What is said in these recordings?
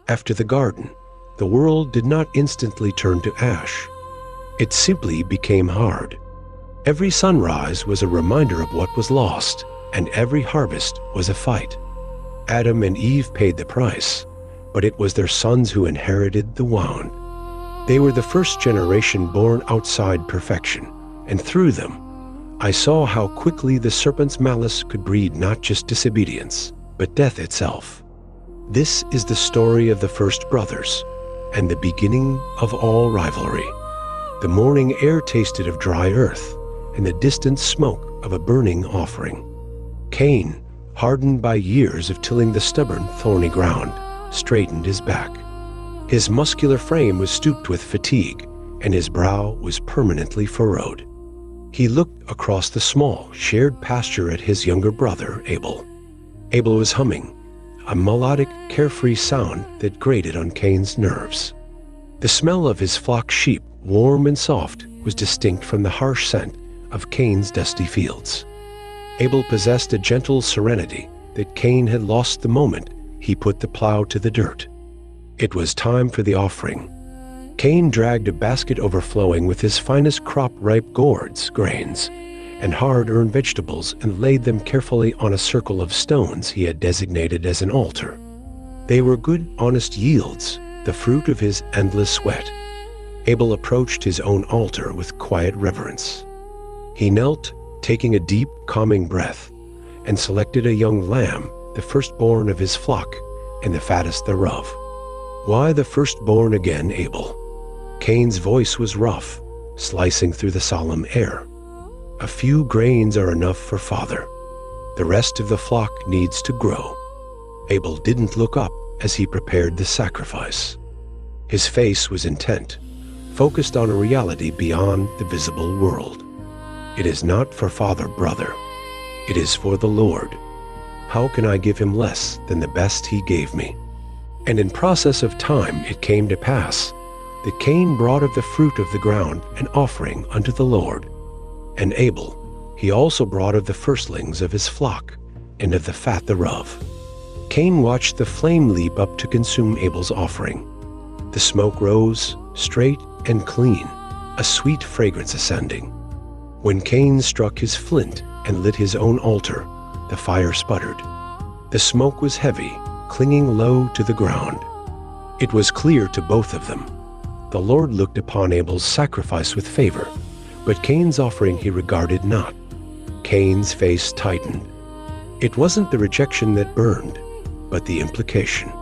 After the garden, the world did not instantly turn to ash. It simply became hard. Every sunrise was a reminder of what was lost, and every harvest was a fight. Adam and Eve paid the price, but it was their sons who inherited the wound. They were the first generation born outside perfection, and through them, I saw how quickly the serpent's malice could breed not just disobedience, but death itself. This is the story of the first brothers, and the beginning of all rivalry. The morning air tasted of dry earth, and the distant smoke of a burning offering. Cain, hardened by years of tilling the stubborn, thorny ground, straightened his back. His muscular frame was stooped with fatigue, and his brow was permanently furrowed. He looked across the small, shared pasture at his younger brother, Abel. Abel was humming, a melodic, carefree sound that grated on Cain's nerves. The smell of his flock sheep, warm and soft, was distinct from the harsh scent of Cain's dusty fields. Abel possessed a gentle serenity that Cain had lost the moment he put the plow to the dirt. It was time for the offering. Cain dragged a basket overflowing with his finest crop-ripe gourds, grains, and hard-earned vegetables and laid them carefully on a circle of stones he had designated as an altar. They were good, honest yields, the fruit of his endless sweat. Abel approached his own altar with quiet reverence. He knelt, taking a deep, calming breath, and selected a young lamb, the firstborn of his flock, and the fattest thereof. "Why the firstborn again, Abel?" Cain's voice was rough, slicing through the solemn air. "A few grains are enough for father. The rest of the flock needs to grow." Abel didn't look up as he prepared the sacrifice. His face was intent, focused on a reality beyond the visible world. "It is not for father, brother. It is for the Lord. How can I give him less than the best he gave me?" And in process of time it came to pass that Cain brought of the fruit of the ground an offering unto the Lord. And Abel, he also brought of the firstlings of his flock, and of the fat thereof. Cain watched the flame leap up to consume Abel's offering. The smoke rose, straight and clean, a sweet fragrance ascending. When Cain struck his flint and lit his own altar, the fire sputtered. The smoke was heavy, clinging low to the ground. It was clear to both of them. The Lord looked upon Abel's sacrifice with favor, but Cain's offering he regarded not. Cain's face tightened. It wasn't the rejection that burned, but the implication.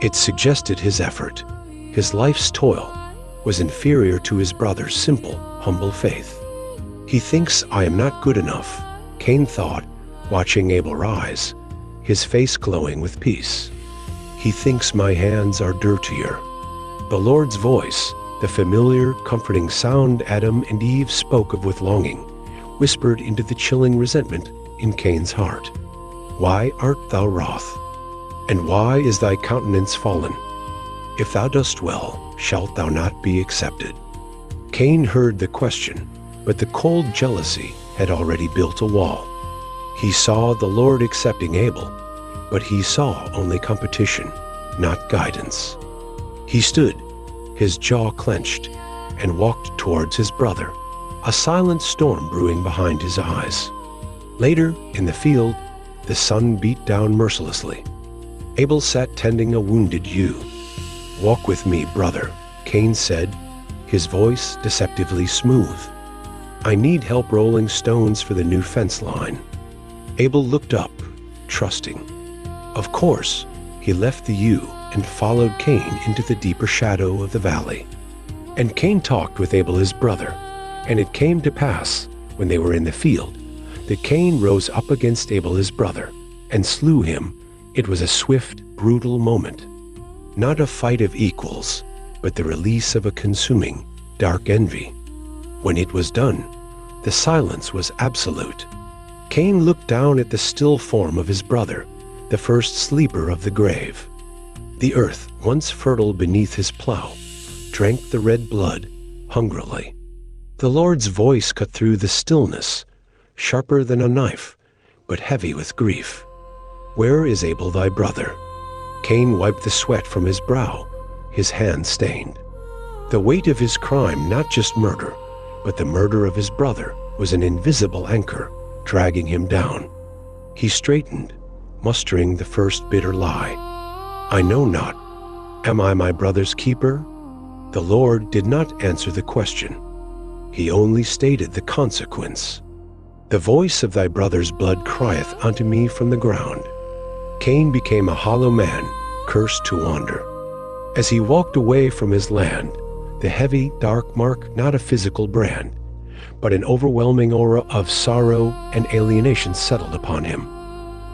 It suggested his effort, his life's toil, was inferior to his brother's simple, humble faith. "He thinks I am not good enough," Cain thought, watching Abel rise, his face glowing with peace. "He thinks my hands are dirtier." The Lord's voice, the familiar, comforting sound Adam and Eve spoke of with longing, whispered into the chilling resentment in Cain's heart. "Why art thou wroth? And why is thy countenance fallen? If thou dost well, shalt thou not be accepted?" Cain heard the question, but the cold jealousy had already built a wall. He saw the Lord accepting Abel, but he saw only competition, not guidance. He stood, his jaw clenched, and walked towards his brother, a silent storm brewing behind his eyes. Later, in the field, the sun beat down mercilessly. Abel sat tending a wounded ewe. "Walk with me, brother," Cain said, his voice deceptively smooth. "I need help rolling stones for the new fence line." Abel looked up, trusting. Of course, he left the ewe and followed Cain into the deeper shadow of the valley. And Cain talked with Abel his brother, and it came to pass, when they were in the field, that Cain rose up against Abel his brother, and slew him. It was a swift, brutal moment. Not a fight of equals, but the release of a consuming, dark envy. When it was done, the silence was absolute. Cain looked down at the still form of his brother, the first sleeper of the grave. The earth, once fertile beneath his plow, drank the red blood hungrily. The Lord's voice cut through the stillness, sharper than a knife, but heavy with grief. "Where is Abel thy brother? Cain wiped the sweat from his brow, his hand stained. The weight of his crime, not just murder, but the murder of his brother, was an invisible anchor, dragging him down. He straightened, mustering the first bitter lie. "I know not. Am I my brother's keeper?" The Lord did not answer the question. He only stated the consequence. "The voice of thy brother's blood crieth unto me from the ground." Cain became a hollow man, cursed to wander. As he walked away from his land, the heavy, dark mark, not a physical brand, but an overwhelming aura of sorrow and alienation settled upon him.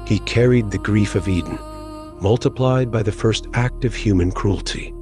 He carried the grief of Eden, multiplied by the first act of human cruelty.